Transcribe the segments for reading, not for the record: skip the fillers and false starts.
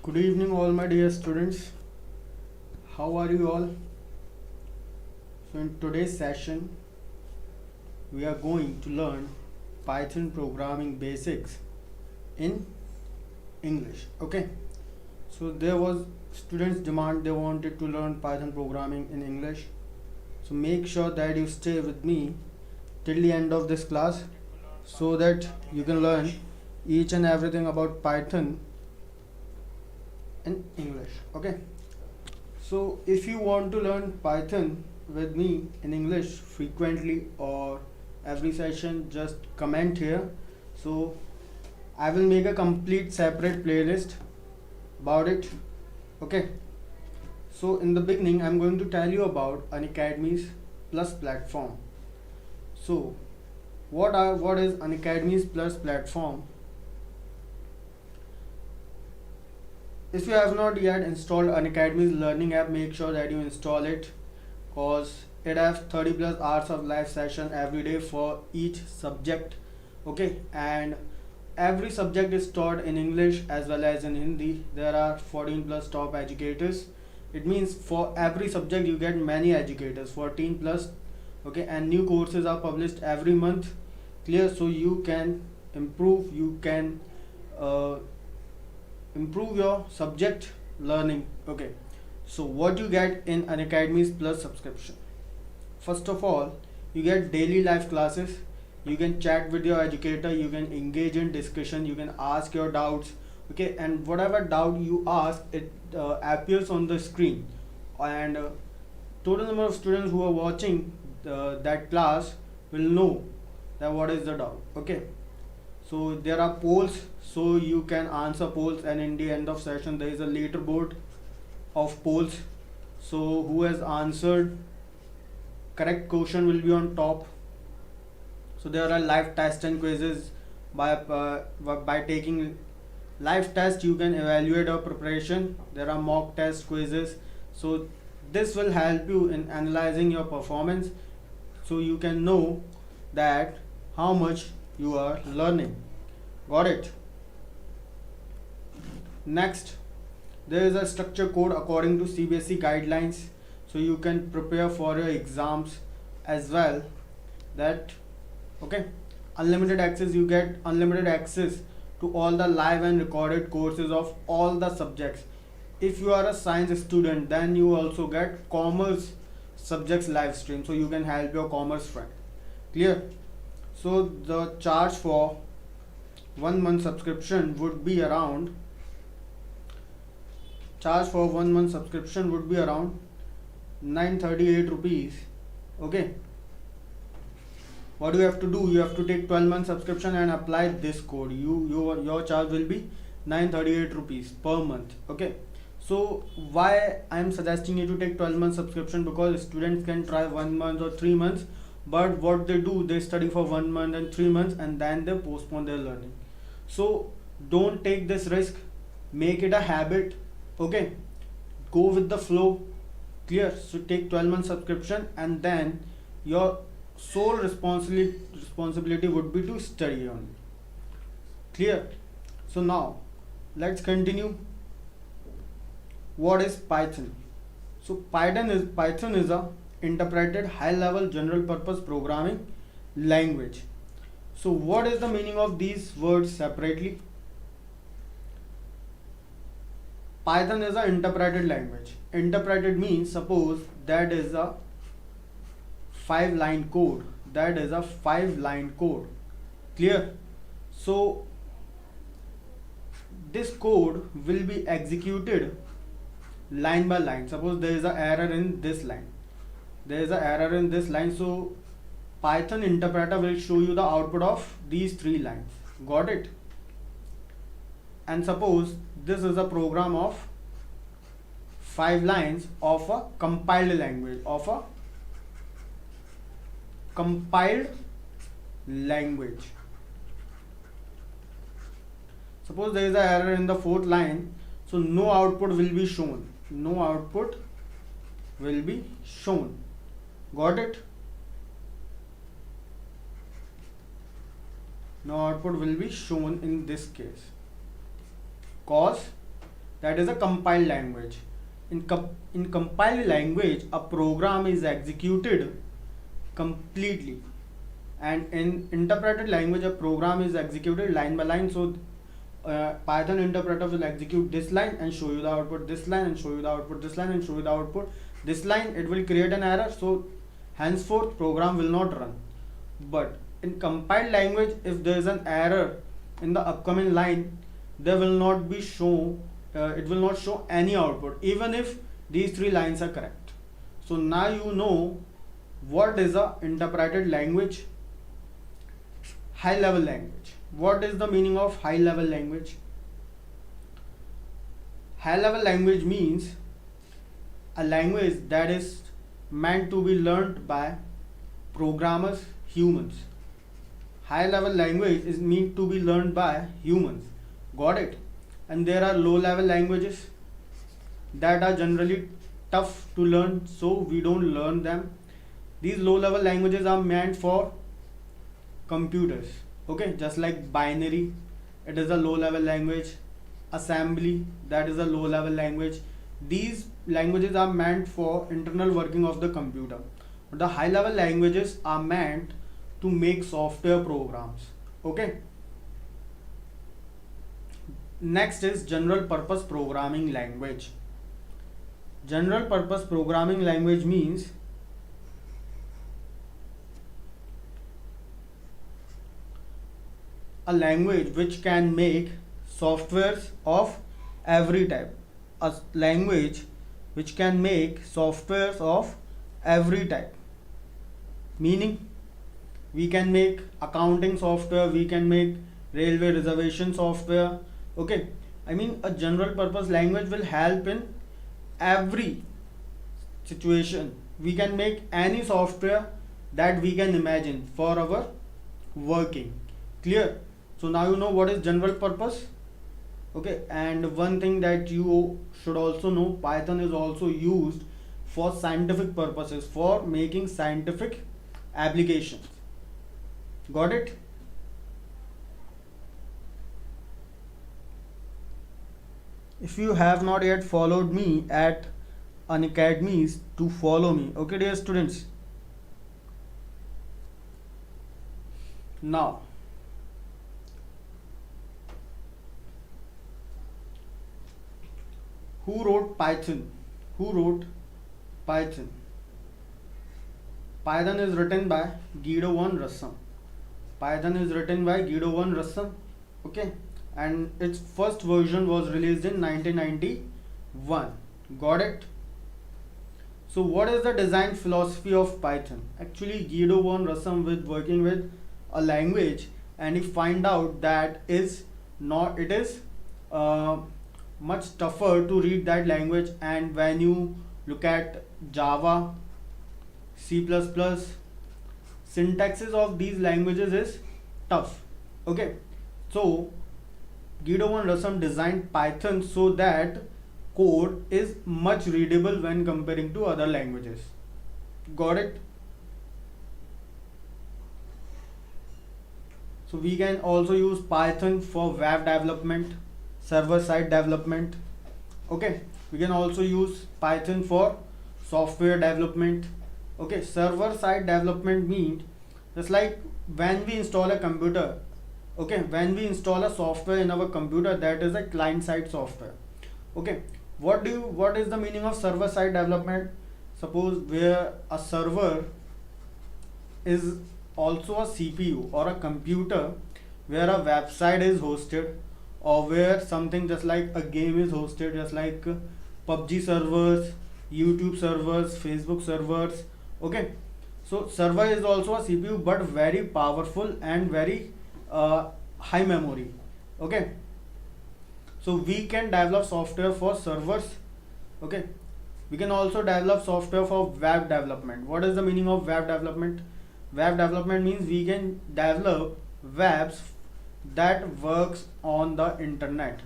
Good evening, all my dear students. How are you all? So, in today's session, we are going to learn Python programming basics in English. Okay. So, there was students' demand, they wanted to learn Python programming in English. So, make sure that you stay with me till the end of this class so that you can learn each and everything about Python in English. Okay. So if you want to learn Python with me in English frequently or every session, just comment here. So I will make a complete separate playlist about it. Okay. So in the beginning, I'm going to tell you about Unacademy's Plus platform. So what is Unacademy's Plus platform? If you have not yet installed Unacademy's learning app, make sure that you install it because it has 30 plus hours of live session every day for each subject. Okay, and every subject is taught in English as well as in Hindi. There are 14 plus top educators. It means for every subject you get many educators, 14 plus. Okay, and new courses are published every month. Clear? So you can improve, improve your subject learning. Okay, so what you get in Unacademy's Plus subscription? First of all, you get daily live classes. You can chat with your educator, you can engage in discussion, you can ask your doubts. Okay, and whatever doubt you ask, it appears on the screen, and total number of students who are watching that class will know that what is the doubt. Okay, so there are polls, so you can answer polls, and in the end of session there is a leaderboard of polls. So who has answered correct question will be on top. So there are live tests and quizzes. By taking live test you can evaluate your preparation. There are mock test quizzes, so this will help you in analyzing your performance so you can know that how much you are learning. Got it? Next, there is a structure code according to CBSE guidelines, so you can prepare for your exams as well. That okay, unlimited access, you get unlimited access to all the live and recorded courses of all the subjects. If you are a science student, then you also get commerce subjects live stream, so you can help your commerce friend. Clear? So the charge for 1 month subscription would be around 938 rupees. Okay, what do you have to do? You have to take 12 month subscription and apply this code. Your charge will be 938 rupees per month. Okay, so why I am suggesting you to take 12 month subscription? Because students can try 1 month or 3 months, but what they do, they study for 1 month and 3 months and then they postpone their learning. So don't take this risk, make it a habit. Okay, go with the flow. Clear? So take 12 month subscription, and then your sole responsibility would be to study only. Clear? So now let's continue. What is Python? So Python is a interpreted high level general purpose programming language. So what is the meaning of these words separately? Python is an interpreted language. Interpreted means, suppose that is a 5-line code. That is a 5-line code. Clear? So this code will be executed line by line. Suppose there is an error in this line. There is an error in this line. So Python interpreter will show you the output of these 3 lines. Got it? And suppose this is a program of 5 lines of a compiled language, Suppose there is an error in the 4th line, so no output will be shown. Got it? No output will be shown in this case, cause that is a compiled language. In compiled language, a program is executed completely, and in interpreted language, a program is executed line by line. So Python interpreter will execute this line and show you the output, this line and show you the output, this line and show you the output, this line it will create an error, so henceforth program will not run. But in compiled language, if there is an error in the upcoming line, there will not be show it will not show any output even if these three lines are correct. So now you know what is a interpreted language. High level language. What is the meaning of high level language? High level language means a language that is meant to be learned by programmers, humans. High level language is meant to be learned by humans. Got it? And there are low level languages that are generally tough to learn, so we don't learn them. These low level languages are meant for computers. Okay, just like binary, it is a low level language. Assembly, that is a low level language. These languages are meant for internal working of the computer. But the high level languages are meant to make software programs. Okay. Next is general purpose programming language. General purpose programming language means a language which can make softwares of every type. A language which can make softwares of every type. Meaning, we can make accounting software, we can make railway reservation software. Okay, I mean a general purpose language will help in every situation. We can make any software that we can imagine for our working. Clear? So now you know what is general purpose. Okay, and one thing that you should also know, Python is also used for scientific purposes, for making scientific applications. Got it? If you have not yet followed me at Unacademy, to follow me. Okay, dear students. Now, who wrote Python? Who wrote Python? Python is written by Guido van Rossum. Python is written by Guido van Rossum. Okay, and its first version was released in 1991. Got it? So what is the design philosophy of Python? Actually, Guido van Rossum with working with a language, and he find out that it is much tougher to read that language. And when you look at Java, C++, syntaxes of these languages is tough. Okay, so Guido van Rossum designed Python so that code is much readable when comparing to other languages. Got it? So we can also use Python for web development, server-side development. Okay, we can also use Python for software development. Okay, server-side development means just like when we install a computer. Okay, when we install a software in our computer, that is a client-side software. Okay, what is the meaning of server-side development? Suppose where a server is also a CPU or a computer where a website is hosted, or where something just like a game is hosted, just like PUBG servers, YouTube servers, Facebook servers. Okay, so server is also a CPU but very powerful and very high memory. Okay, so we can develop software for servers. Okay, we can also develop software for web development. What is the meaning of web development? Web development means we can develop webs that works on the internet.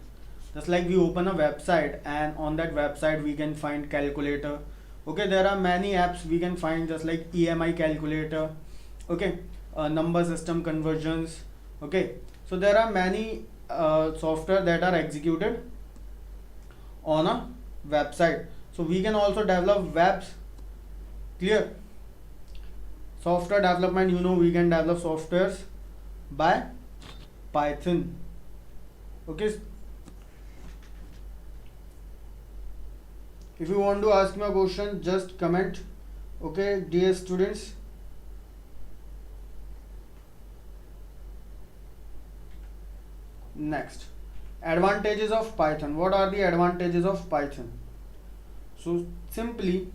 Just like we open a website, and on that website we can find calculator. Okay, there are many apps we can find, just like EMI calculator. Okay, number system conversions. Okay, so there are many software that are executed on a website. So we can also develop webs. Clear? Software development, we can develop softwares by Python. Okay. If you want to ask me a question, just comment. Okay, dear students. Next, advantages of Python. What are the advantages of Python? So simply,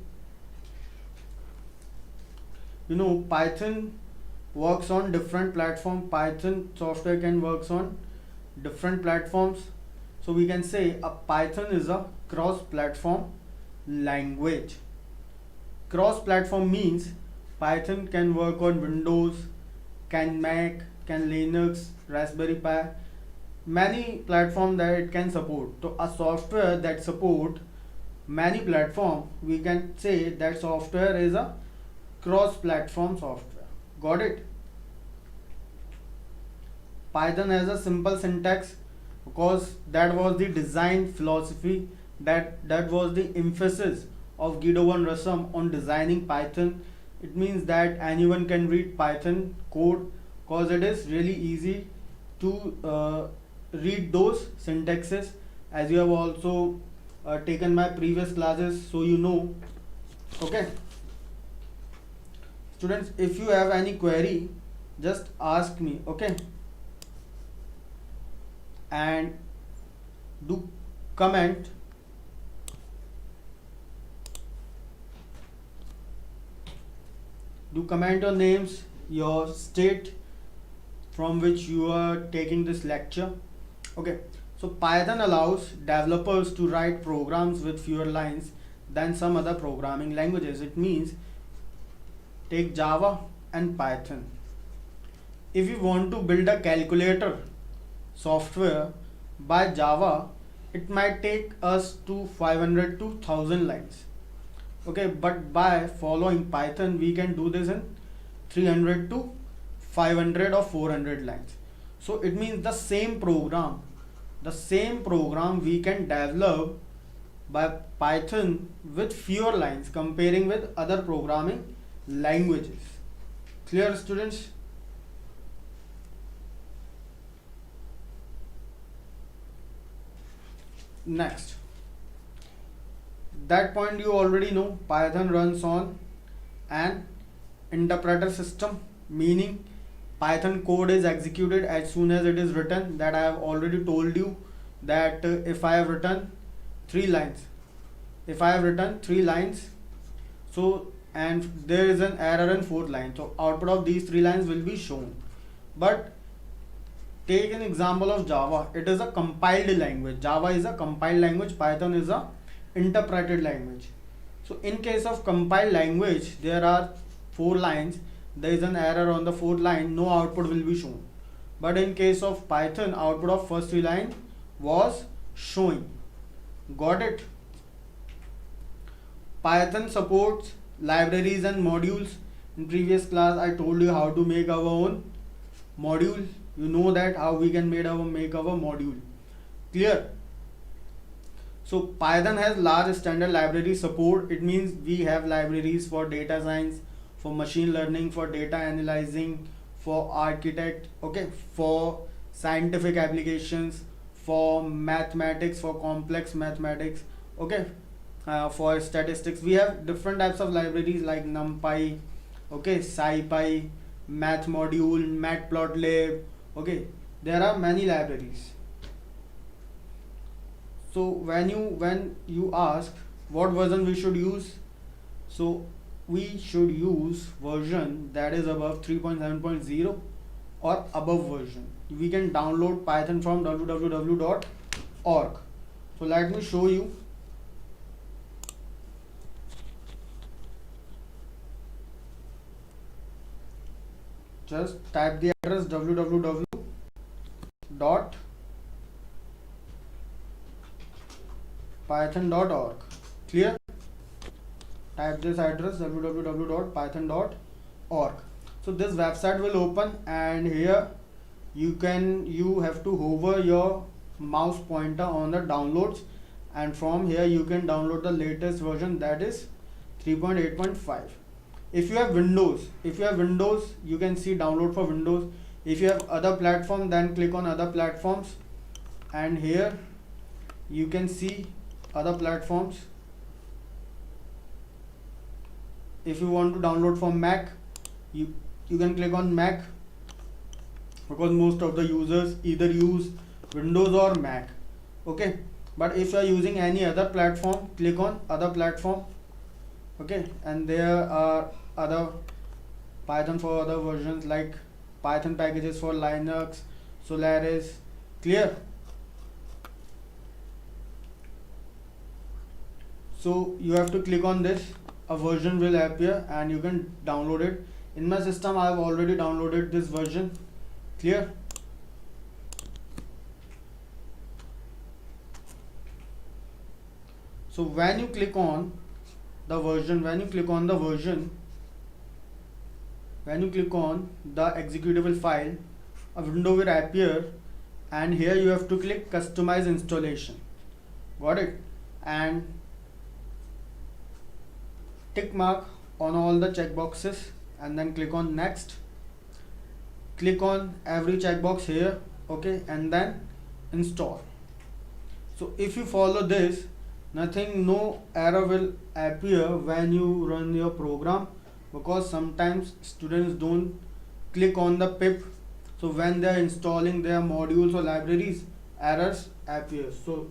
Python works on different platforms. Python software can works on different platforms. So we can say a Python is a cross-platform language. Cross-platform means Python can work on Windows, can Mac, can Linux, Raspberry Pi, many platforms that it can support. So a software that support many platforms, we can say that software is a cross-platform software. Got it? Python has a simple syntax because that was the design philosophy, that was the emphasis of Guido van Rossum on designing Python. It means that anyone can read Python code because it is really easy to read those syntaxes, as you have also taken my previous classes, so okay. Students, if you have any query, just ask me, okay, and do comment. Do comment your names, your state from which you are taking this lecture. Okay, so Python allows developers to write programs with fewer lines than some other programming languages. It means, take Java and Python. If you want to build a calculator software by Java, it might take us to 500 to 1000 lines. Okay, but by following Python, we can do this in 300 to 500 or 400 lines. So it means the same program we can develop by Python with fewer lines comparing with other programming languages. Clear, students? Next, that point you already know, Python runs on an interpreter system, meaning Python code is executed as soon as it is written. That I have already told you that if I have written 3 lines, so and there is an error in 4th line, so output of these 3 lines will be shown. But take an example of Java. It is a compiled language. Java is a compiled language. Python is a interpreted language. So in case of compiled language, there are 4 lines. There is an error on the 4th line. No output will be shown. But in case of Python, output of first 3 lines was showing. Got it? Python supports libraries and modules. In previous class, I told you how to make our own module. You know that how we can make our module. Clear? So Python has large standard library support. It means we have libraries for data science, for machine learning, for data analyzing, for architect, okay, for scientific applications, for mathematics, for complex mathematics, okay, for statistics. We have different types of libraries like NumPy, okay, SciPy, Math Module, Matplotlib, okay. There are many libraries. So when you ask what version we should use, so we should use version that is above 3.7.0 or above version. We can download Python from www.org. So let me show you. Just type the address www.python.org. Clear? Type this address www.python.org. So this website will open, and here you have to hover your mouse pointer on the downloads, and from here you can download the latest version, that is 3.8.5. If you have Windows, you can see download for Windows. If you have other platform, then click on other platforms, and here you can see other platforms. If you want to download from Mac, you can click on Mac, because most of the users either use Windows or Mac. Okay, but if you are using any other platform, click on other platform. Okay, and there are other Python for other versions, like Python packages for Linux, Solaris. Clear? So you have to click on this, a version will appear and you can download it. In my system I have already downloaded this version. Clear? So when you click on the version, when you click on the executable file, a window will appear, and here you have to click customize installation. Got it? And tick mark on all the checkboxes and then click on next. Click on every checkbox here, okay, and then install. So if you follow this, no error will appear when you run your program, because sometimes students don't click on the pip. So when they are installing their modules or libraries, errors appear. So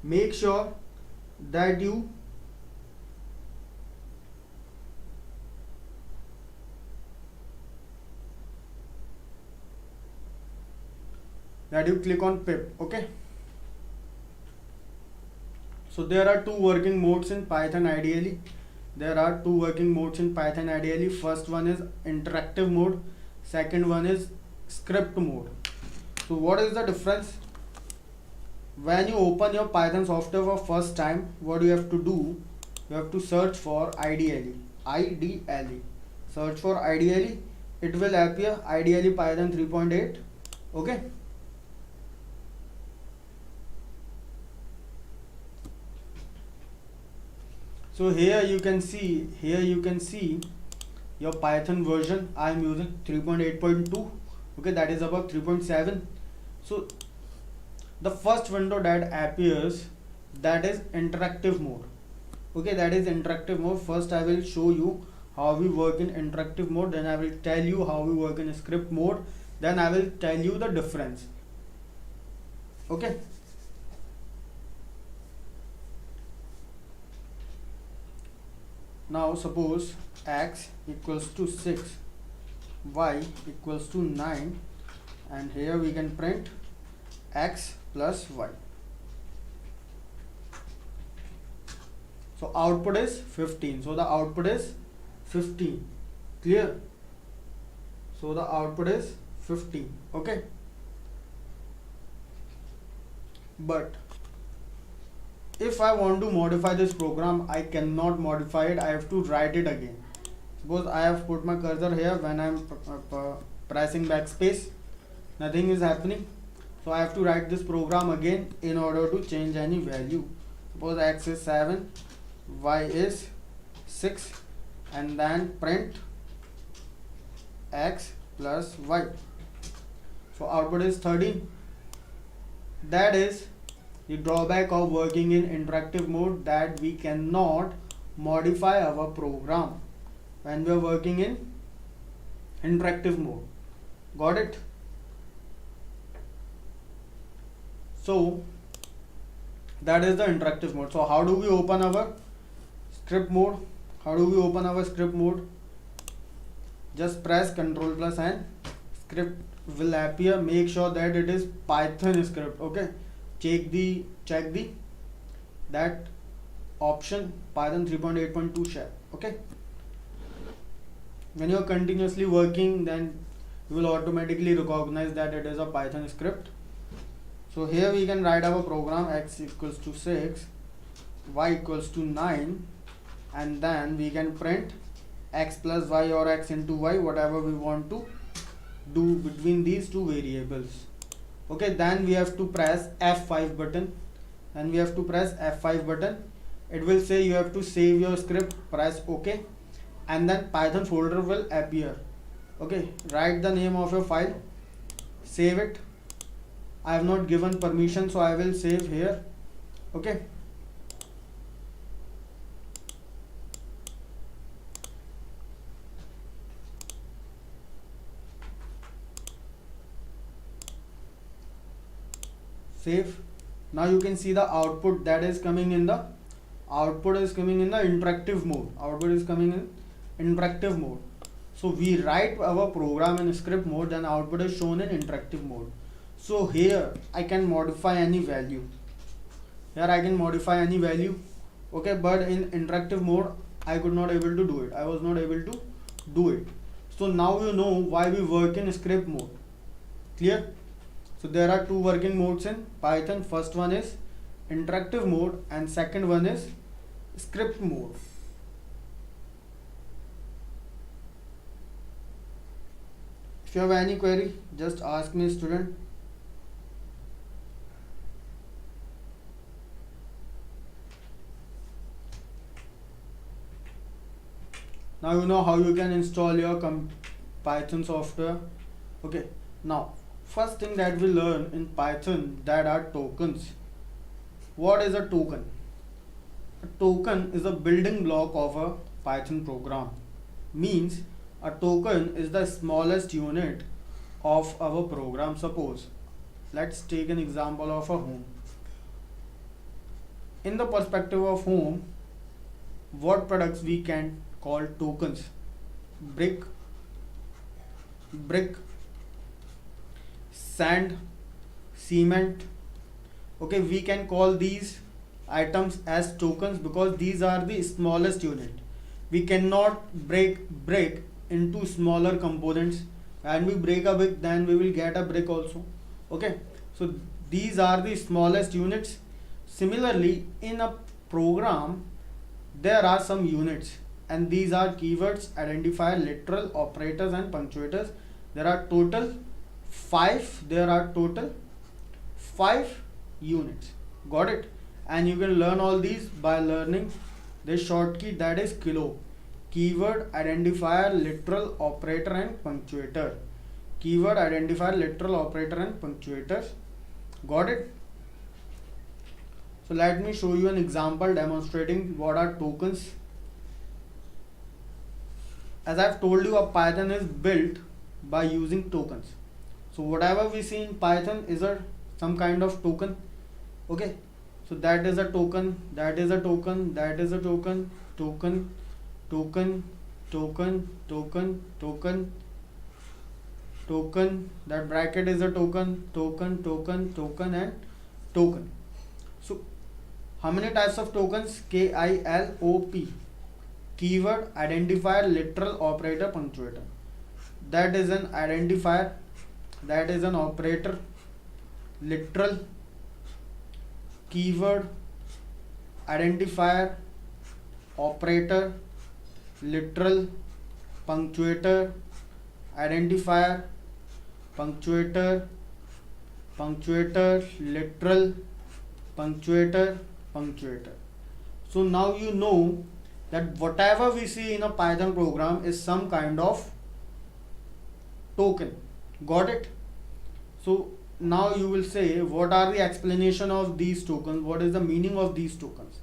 make sure that you click on pip. Okay, so there are two working modes in Python ideally. First one is interactive mode, second one is script mode. So what is the difference? When you open your Python software for first time, what you have to do, you have to search for IDLE. Search for IDLE, it will appear IDLE Python 3.8. okay, so here you can see your Python version. I am using 3.8.2. okay, that is above 3.7. so the first window that appears, that is interactive mode. Okay, that is interactive mode. First I will show you how we work in interactive mode, then I will tell you how we work in script mode, then I will tell you the difference. Okay, now suppose x equals to 6, y equals to 9, and here we can print x plus y. So output is 15. So the output is 15. Clear? So the output is 15. Okay, but if I want to modify this program, I cannot modify it. I have to write it again. Suppose I have put my cursor here. When I am pressing backspace, nothing is happening. So I have to write this program again in order to change any value. Suppose x is 7, y is 6, and then print x plus y. So output is 13. That is the drawback of working in interactive mode, that we cannot modify our program when we are working in interactive mode. Got it? So that is the interactive mode. So how do we open our script mode? Just press Ctrl plus N, script will appear. Make sure that it is Python script. Okay, check the that option, Python 3.8.2 shell. Okay, when you are continuously working, then you will automatically recognize that it is a Python script. So here we can write our program, x equals to 6, y equals to 9, and then we can print x plus y or x into y, whatever we want to do between these two variables. Okay, then we have to press F5 button. and we have to press F5 button. It will say you have to save your script, press OK, and then Python folder will appear. Okay, write the name of your file, save it. I have not given permission, so I will save here. Okay, save. Now you can see the output that is coming in the interactive mode. Output is coming in interactive mode. So we write our program in script mode, then output is shown in interactive mode. So here I can modify any value. Okay, but in interactive mode I could not able to do it. I was not able to do it. So now you know why we work in script mode. Clear? So there are two working modes in Python. First one is interactive mode and second one is script mode. If you have any query, just ask me, student. Now you know how you can install your Python software. Okay, now first thing that we learn in Python, that are tokens. What is a token? A token is a building block of a Python program. Means a token is the smallest unit of our program. Suppose, let's take an example of a home. In the perspective of home, what products we can call tokens? Brick, sand, cement. Okay, we can call these items as tokens because these are the smallest unit. We cannot break brick into smaller components. When we break a brick, then we will get a brick also. Okay, so these are the smallest units. Similarly, in a program there are some units, and these are keywords, identifier, literal, operators and punctuators. There are total 5 units. Got it? And you can learn all these by learning this short key, that is kilo. Keyword, identifier, literal, operator and punctuator. Keyword, identifier, literal, operator and punctuators. Got it? So let me show you an example demonstrating what are tokens. As I've told you, a Python is built by using tokens. So whatever we see in Python is some kind of token. Okay, so that is a token, that is a token, that is a token, token, token, token, token, token, token, that bracket is a token, token, token, token and token. So how many types of tokens? KILOP. Keyword, identifier, literal, operator, punctuator. That is an identifier, that is an operator, literal, keyword, identifier, operator, literal, punctuator, identifier, punctuator, punctuator, literal, punctuator, punctuator. So now you know that whatever we see in a Python program is some kind of token. Got it? So now you will say, what are the explanation of these tokens? What is the meaning of these tokens?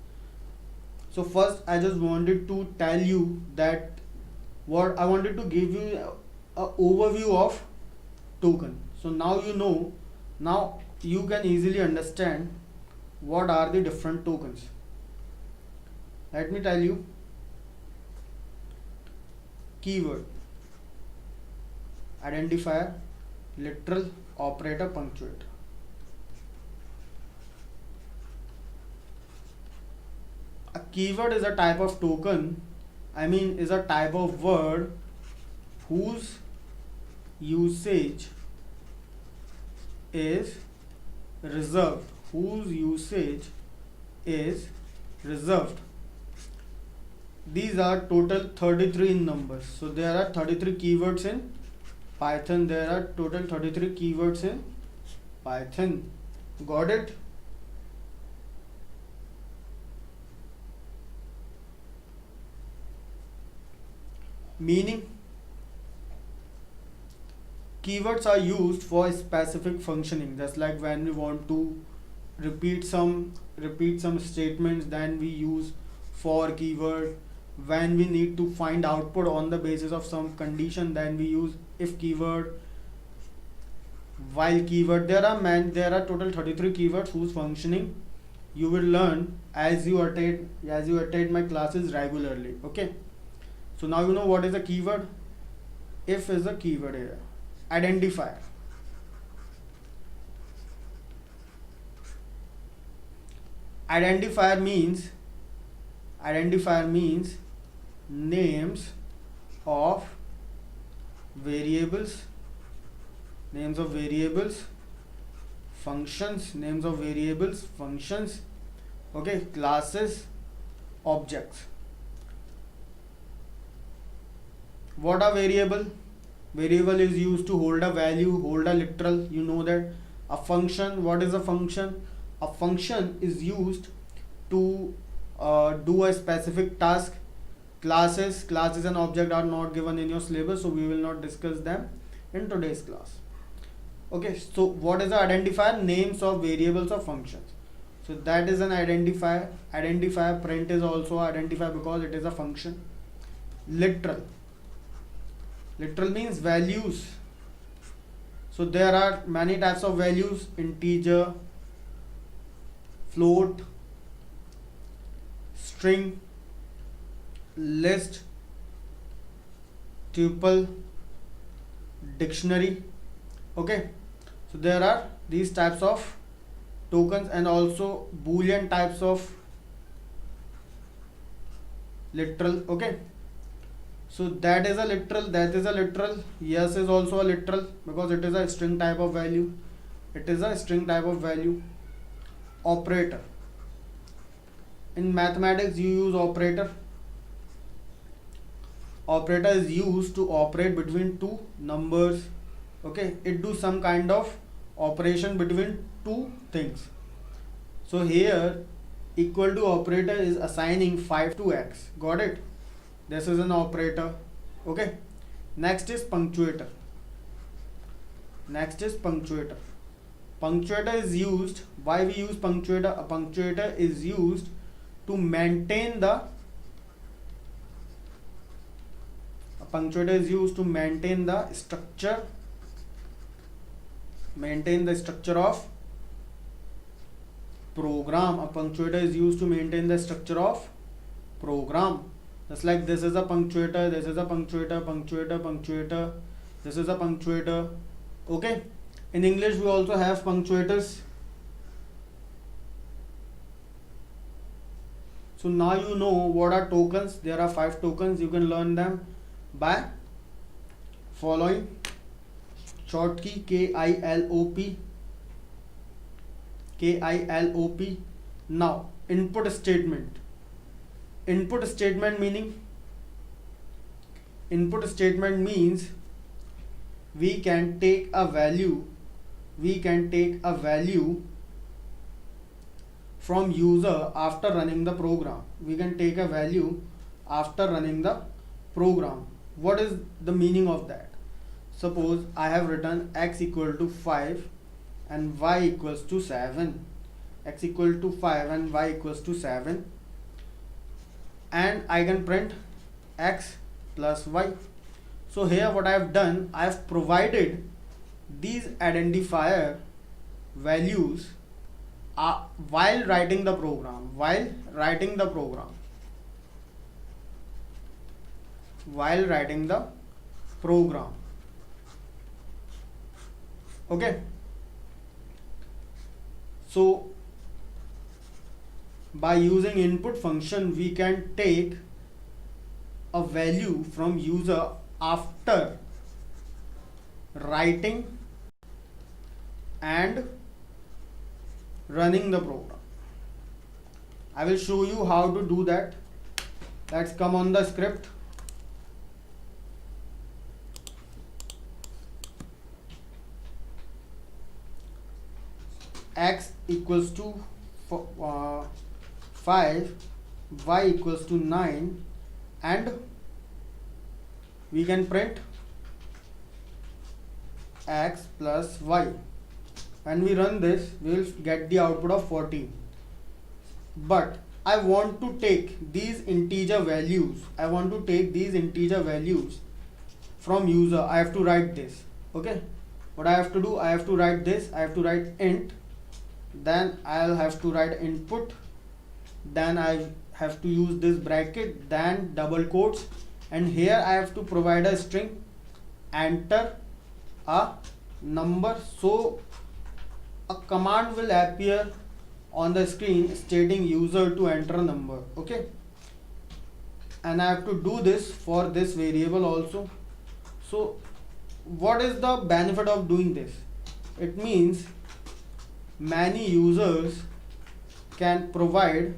So first I just wanted to tell you that what I wanted to give you a overview of token. So now you know, now you can easily understand what are the different tokens. Let me tell you. Keyword, identifier, literal, operator, punctuator. A keyword is a type of token, is a type of word whose usage is reserved. These are total 33 in numbers. So there are 33 keywords in Python. There are total 33 keywords in Python. Got it? Meaning, keywords are used for specific functioning, just like when we want to repeat some statements, then we use for keyword. When we need to find output on the basis of some condition, then we use if keyword, while keyword. There are total 33 keywords whose functioning you will learn as you attend my classes regularly. Okay, so now you know what is a keyword. If is a keyword here. Identifier. Identifier means names of variables, functions, okay, classes, objects. What are variable? Variable is used to hold a value, hold a literal, you know that. A function, what is a function? A function is used to do a specific task. Classes and object are not given in your syllabus, so we will not discuss them in today's class. Okay, so what is the identifier? Names of variables or functions. So that is an identifier. Identifier. Print is also identifier because it is a function. Literal means values. So there are many types of values: integer, float, string, list, tuple, dictionary. Okay, so there are these types of tokens, and also boolean types of literal. Okay, so that is a literal. Yes is also a literal because it is a string type of value. Operator. In mathematics you use operator. Operator is used to operate between two numbers. Okay, it do some kind of operation between two things. So here equal to operator is assigning 5 to x. Got it? This is an operator. Okay, next is punctuator. Punctuator is used. Why we use punctuator? A punctuator is used to maintain the structure of program. A punctuator is used to maintain the structure of program. Just like this is a punctuator, this is a punctuator, this is a punctuator. Okay, in English we also have punctuators. So now you know what are tokens. There are 5 tokens. You can learn them by following short key KILOP. Now input statement means we can take a value from user after running the program. What is the meaning of that? Suppose I have written x equal to 5 and y equals to 7. X equal to 5 and y equals to 7, and I can print x plus y. So here what I have done, I have provided these identifier values while writing the program. Okay, so by using input function we can take a value from user after writing and running the program. I will show you how to do that. Let's come on the script. X equals to 5, y equals to 9, and we can print x plus y. When we run this, we will get the output of 14. But I want to take these integer values. I want to take these integer values from user. I have to write this. Okay. What I have to do, I have to write this. I have to write int. Then I'll have to write input. Then I have to use this bracket. Then double quotes. And here I have to provide a string. Enter a number. So a command will appear on the screen stating user to enter a number. Okay, and I have to do this for this variable also. So what is the benefit of doing this? It means many users can provide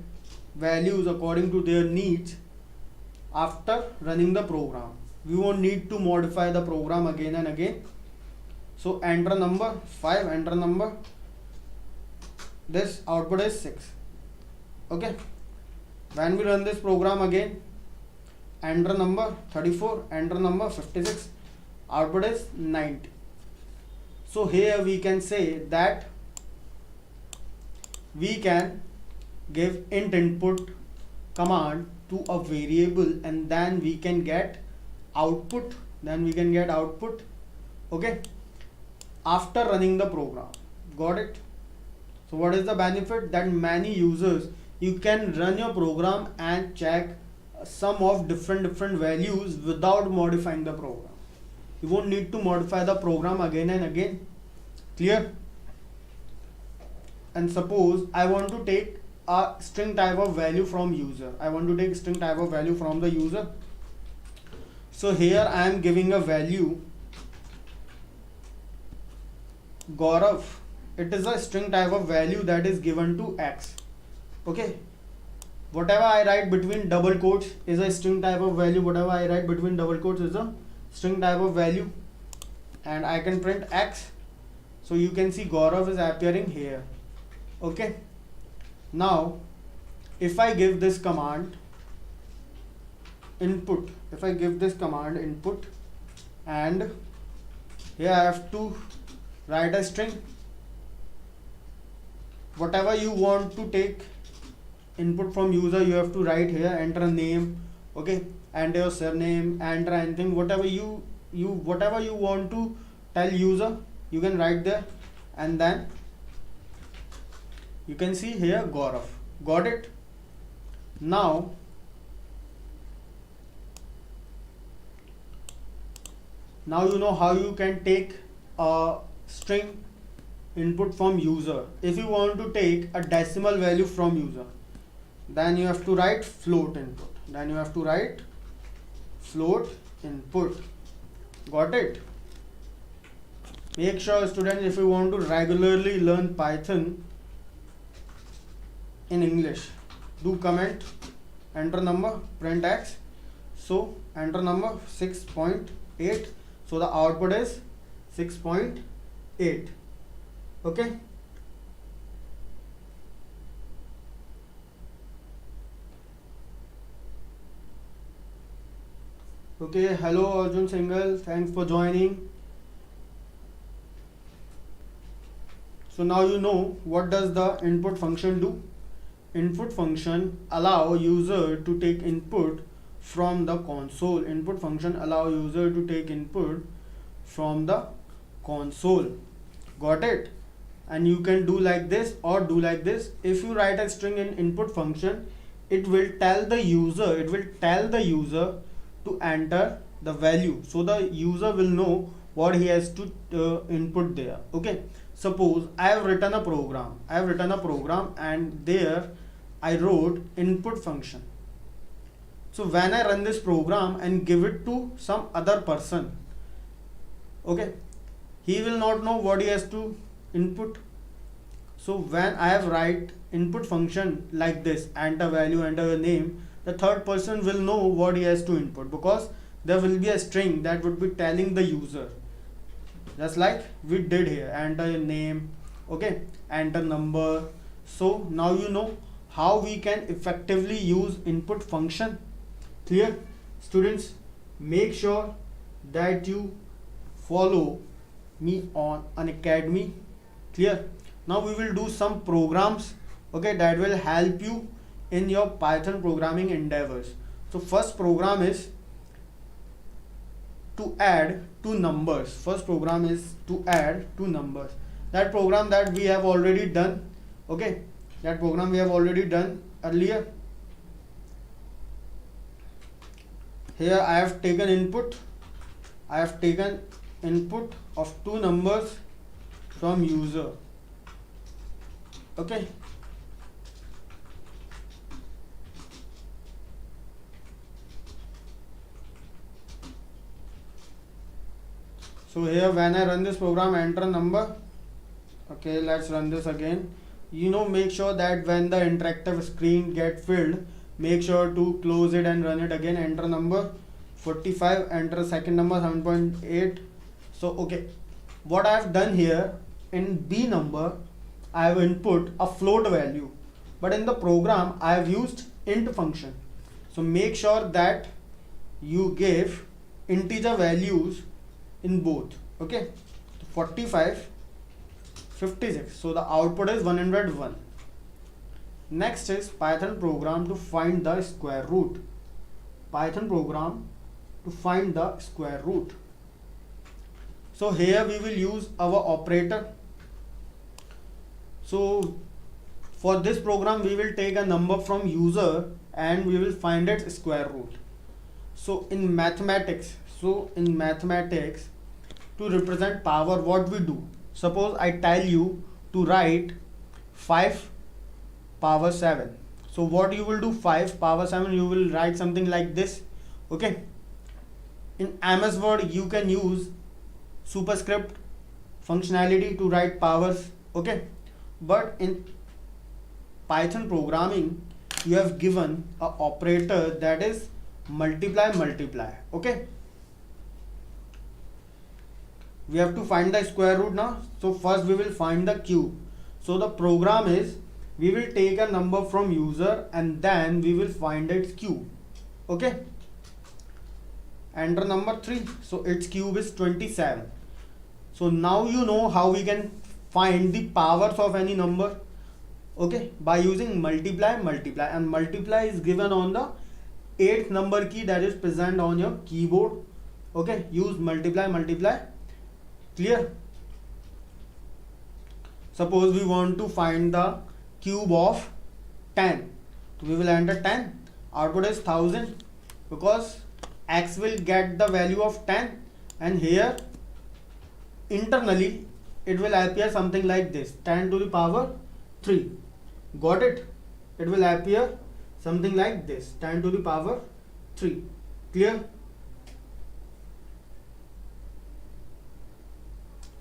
values according to their needs after running the program. We won't need to modify the program again and again. So enter number 5, enter number, this output is 6. Okay, when we run this program again, enter number 34, enter number 56, output is 90. So here we can say that we can give int input command to a variable and then we can get output, okay, after running the program. Got it? So what is the benefit? That many users, you can run your program and check some of different values without modifying the program. You won't need to modify the program again and again. Clear? And suppose I want to take a string type of value from user. I want to take string type of value from the user. So here I am giving a value Gaurav. It is a string type of value that is given to x. Okay, whatever I write between double quotes is a string type of value. Whatever I write between double quotes is a string type of value, and I can print x. So you can see Gaurav is appearing here. Okay, now if I give this command input, and here I have to write a string. Whatever you want to take input from user, you have to write here. Enter a name, okay, enter your surname, enter anything, whatever you want to tell user, you can write there, and then you can see here Gaurav. Got it? Now you know how you can take a string input from user. If you want to take a decimal value from user, then you have to write float input. Got it? Make sure, students, if you want to regularly learn Python in English, do comment, enter number, print x. So enter number 6.8. So the output is 6.8. Okay. Okay, hello Arjun Singhal, thanks for joining. So now you know what does the input function do. Input function allow user to take input from the console. Got it? And you can do like this or do like this. If you write a string in input function, it will tell the user to enter the value, so the user will know what he has to input there. Okay, suppose I have written a program and there I wrote input function. So when I run this program and give it to some other person, okay, he will not know what he has to input. So when I have write input function like this, enter value, enter your name, the third person will know what he has to input, because there will be a string that would be telling the user, just like we did here, enter your name, okay, enter number. So now you know how we can effectively use input function. Clear? Students, make sure that you follow me on Unacademy. Clear? Now we will do some programs, okay, that will help you in your Python programming endeavors. So first program is to add two numbers. First program is to add two numbers. That program that we have already done, okay, that program we have already done earlier. Here I have taken input of two numbers from user, okay. So here when I run this program, enter number. Okay, let's run this again. Make sure that when the interactive screen get filled, make sure to close it and run it again. Enter number 45, enter second number 7.8. So okay, what I have done here, in B number I have input a float value, but in the program I have used int function. So make sure that you give integer values in both, okay. 45, 56, so the output is 101. Next is Python program to find the square root. Python program to find the square root. So here we will use our operator. So for this program we will take a number from user and we will find its square root. So in mathematics, to represent power, what we do, suppose I tell you to write 5 power 7. So what you will do, 5 power 7, you will write something like this, okay. In MS Word you can use superscript functionality to write powers, okay. But in Python programming you have given a operator that is multiply, okay. We have to find the square root now. So first we will find the cube. So the program is, we will take a number from user and then we will find its cube, okay. Enter number 3. So its cube is 27. So now you know how we can find the powers of any number, okay, by using multiply, and multiply is given on the 8th number key that is present on your keyboard, okay. Use multiply. Clear? Suppose we want to find the cube of 10. We will enter 10. Output is 1000 because x will get the value of 10, and here internally it will appear something like this, 10 to the power 3. Got it? It will appear something like this, 10 to the power 3. Clear?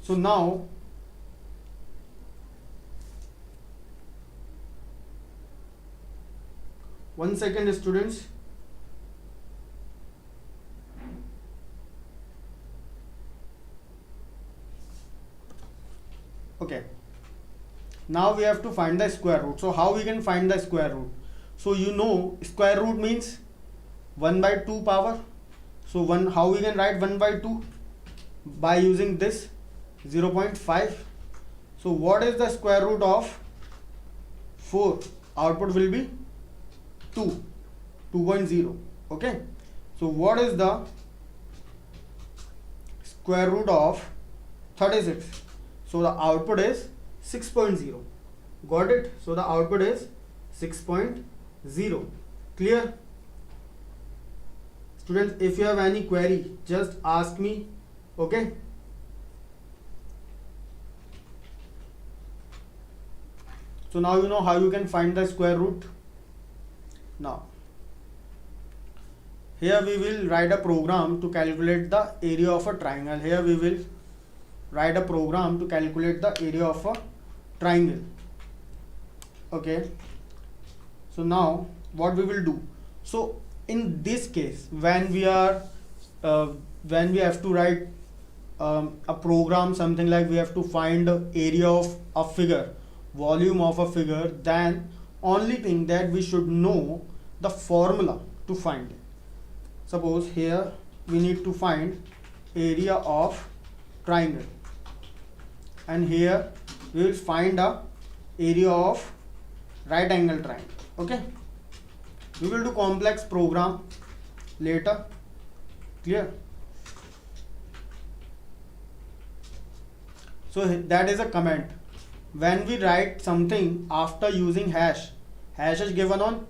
So now one second students. Okay, now we have to find the square root. So how we can find the square root? So square root means 1 by 2 power. So how we can write 1 by 2? By using this 0.5. So what is the square root of 4? Output will be 2.0, okay. So what is the square root of 36? So the output is 6.0. Got it? So the output is 6.0. Clear? Students, if you have any query, just ask me, okay. So now you know how you can find the square root. Now here we will write a program to calculate the area of a triangle. Here we will write a program to calculate the area of a triangle, okay. So now what we will do, so in this case when we have to write a program, something like we have to find the area of a figure, volume of a figure, then only thing that we should know the formula to find it. Suppose here we need to find area of triangle, and here we will find a area of right angle triangle. Okay, we will do complex program later. Clear? So that is a comment. When we write something after using hash is given on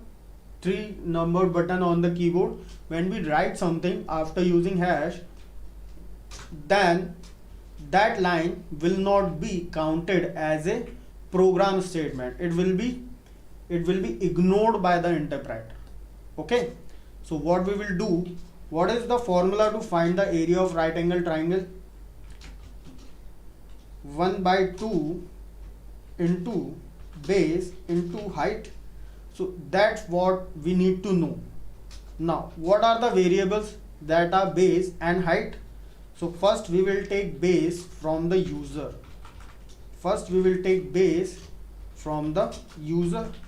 3 number button on the keyboard. When we write something after using hash, then that line will not be counted as a program statement. It will be ignored by the interpreter. Okay, so what we will do, what is the formula to find the area of right angle triangle? 1/2 into base into height. So that's what we need to know. Now what are the variables that are base and height? So first we will take base from the user.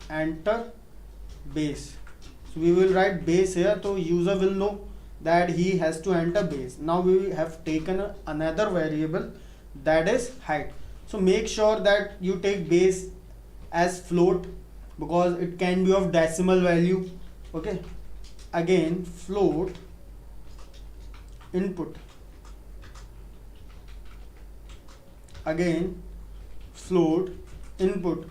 Enter base. So we will write base here, so user will know that he has to enter base. Now we have taken another variable, that is height. So make sure that you take base as float, because it can be of decimal value. Okay, again float input, again float input,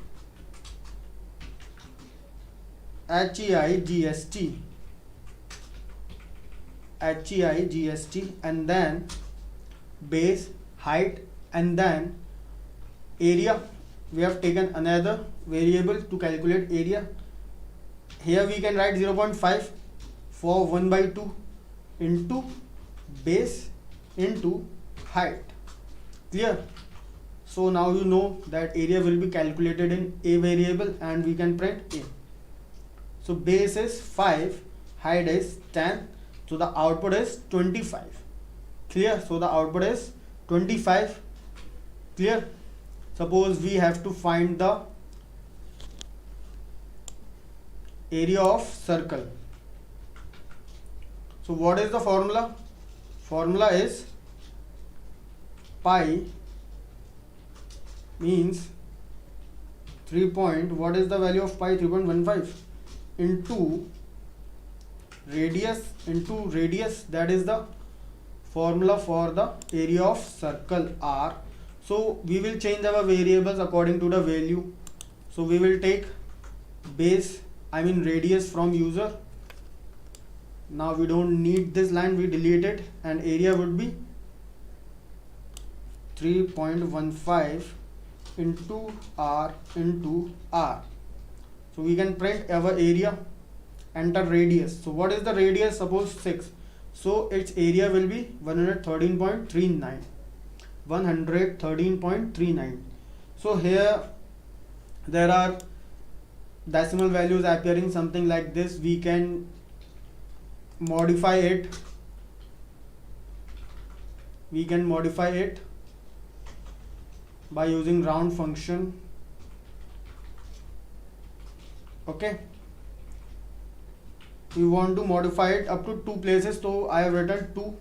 HEIGST, and then base, height, and then area. We have taken another variable to calculate area. Here we can write 0.5 for 1/2 into base into height. Clear? So now you know that area will be calculated in a variable, and we can print a. So base is 5, height is 10, so the output is 25. Clear? So the output is 25. Clear? Suppose we have to find the area of circle. So what is the formula? Formula is pi means 3 point, what is the value of pi? 3.15 into radius, that is the formula for the area of circle R. So we will change our variables according to the value. So we will take radius from user. Now we don't need this line, we delete it, and area would be 3.15 into R into R. So we can print our area, enter radius. So what is the radius? Suppose 6. So its area will be 113.39. So here there are decimal values appearing something like this. We can modify it. By using round function. Okay, we want to modify it up to 2 places, so I have written 2.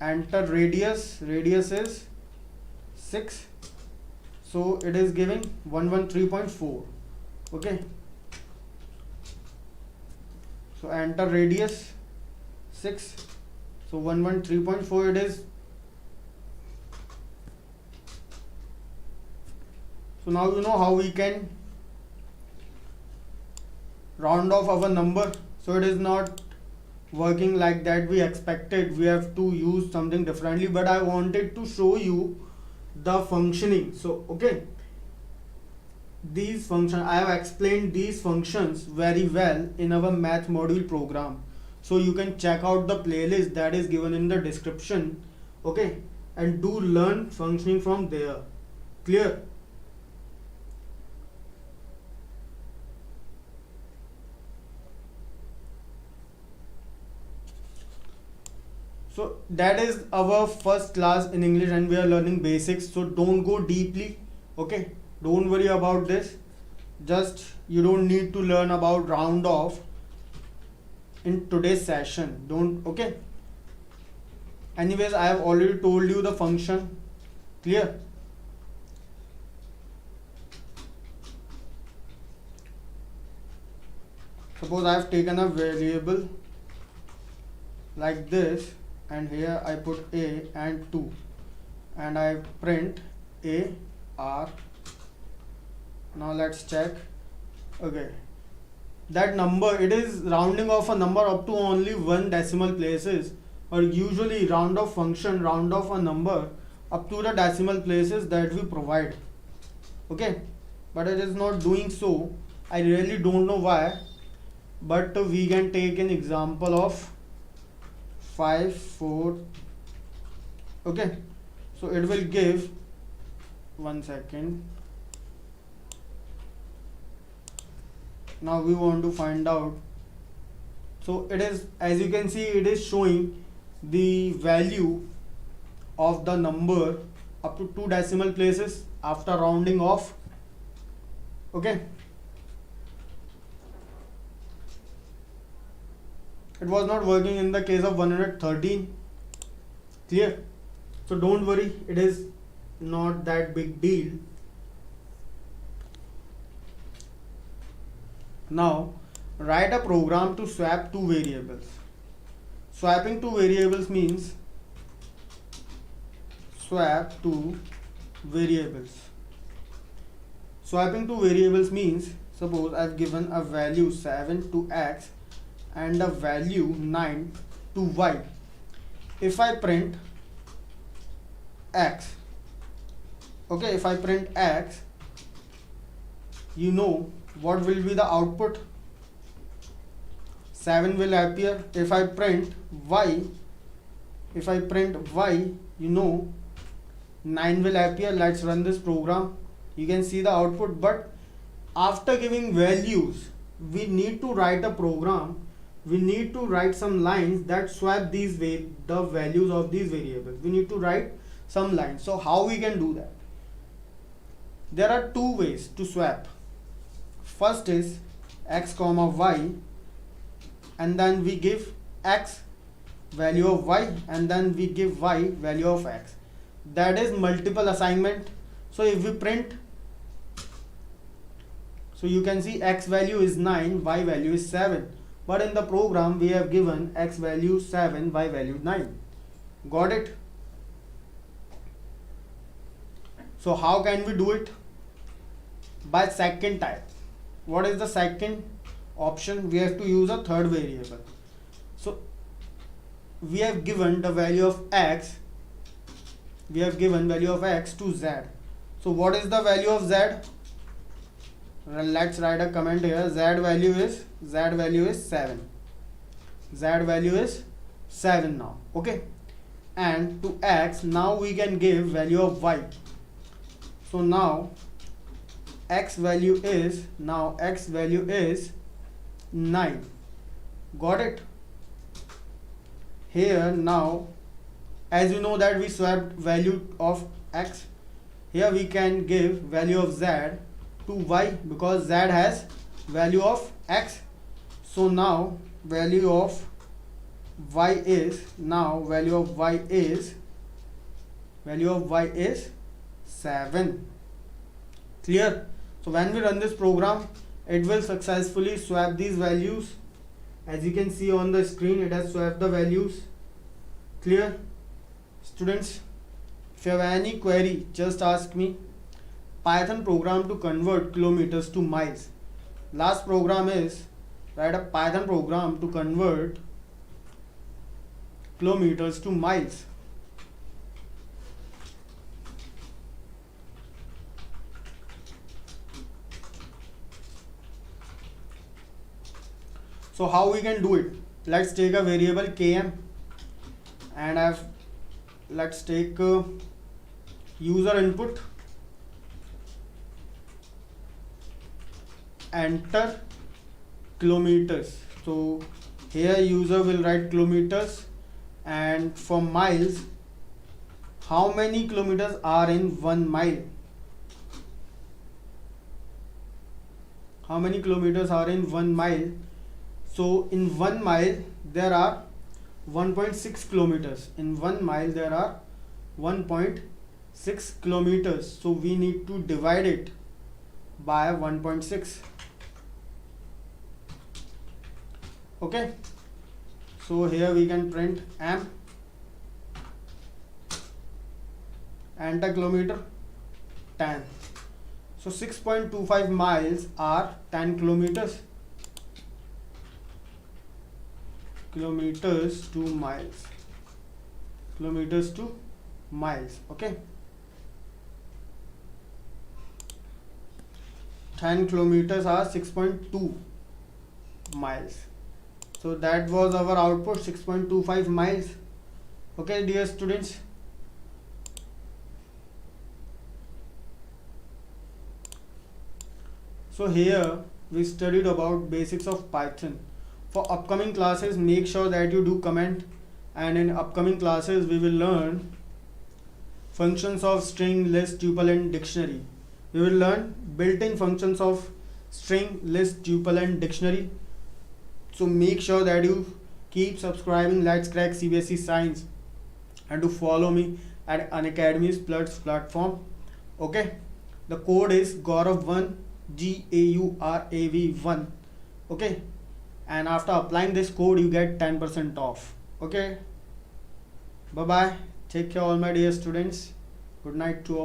Enter radius is 6, so it is giving 113.4. okay, so enter radius 6, so 113.4 it is. So now you know how we can round off our number. So it is not working like that we expected. We have to use something differently, but I wanted to show you the functioning. So okay, these functions, I have explained these functions very well in our math module program. So you can check out the playlist that is given in the description. Okay, and do learn functioning from there. Clear? So that is our first class in English, and we are learning basics. So don't go deeply. Okay, don't worry about this. Just you don't need to learn about round off in today's session. Okay. Anyways, I have already told you the function. Clear? Suppose I have taken a variable like this, and here I put a and 2, and I print a r. Now let's check. Okay, that number, it is rounding off a number up to only 1 decimal places, or usually round off function round off a number up to the decimal places that we provide. Okay, but it is not doing so. I really don't know why, but we can take an example of 5 4. Okay, so it will give, 1 second. Now we want to find out. So it is, as you can see, it is showing the value of the number up to 2 decimal places after rounding off. Okay, it was not working in the case of 113. Clear? So don't worry, it is not that big deal. Now write a program to swap two variables. Swapping two variables means swap two variables. Swapping two variables means, suppose I've given a value 7 to x and a value 9 to y. If I print x, okay, if I print x, you know what will be the output? 7 will appear. If I print y, you know 9 will appear. Let's run this program. You can see the output, but after giving values, we need to write a program. We need to write some lines that swap the values of these variables. We need to write some lines. So how we can do that? There are two ways to swap. First is x comma y, and then we give x value of y, and then we give y value of x. That is multiple assignment. So if we print, so you can see x value is 9, y value is 7, but in the program we have given x value 7, y value 9. Got it? So how can we do it? By second type. What is the second option? We have to use a third variable. So we have given the value of x, we have given value of x to z. So what is the value of z? Let's write a comment here. Z value is 7. Z value is 7 now. Okay, and to x, now we can give value of y. So now x value is 9. Got it? Here now, as you know that we swapped value of x, here we can give value of z to y because z has value of x. So now value of y is 7. Clear? So when we run this program, it will successfully swap these values. As you can see on the screen, it has swapped the values. Clear? Students, if you have any query, just ask me. Python program to convert kilometers to miles. Last program is write a Python program to convert kilometers to miles. So how we can do it? Let's take a variable km, and let's take user input, enter kilometers. So here user will write kilometers, and for miles, how many kilometers are in 1 mile? How many kilometers are in 1 mile? So in 1 mile there are 1.6 kilometers. In 1 mile there are 1.6 kilometers, so we need to divide it by 1.6. Okay, so here we can print m and a kilometer 10. So 6.25 miles are 10 kilometers. Kilometers to miles. Kilometers to miles. Okay. 10 kilometers are 6.2 miles. So that was our output, 6.25 miles. Okay, dear students. So here we studied about basics of Python. For upcoming classes, make sure that you do comment, and in upcoming classes we will learn functions of string, list, tuple and dictionary. We will learn built-in functions of string, list, tuple and dictionary. So make sure that you keep subscribing Let's Crack CBSE Science and to follow me at Unacademy's platform. Okay, the code is Gaurav1, GAURAV1. Okay, and after applying this code you get 10% off. Okay, bye bye, take care all my dear students, good night to all.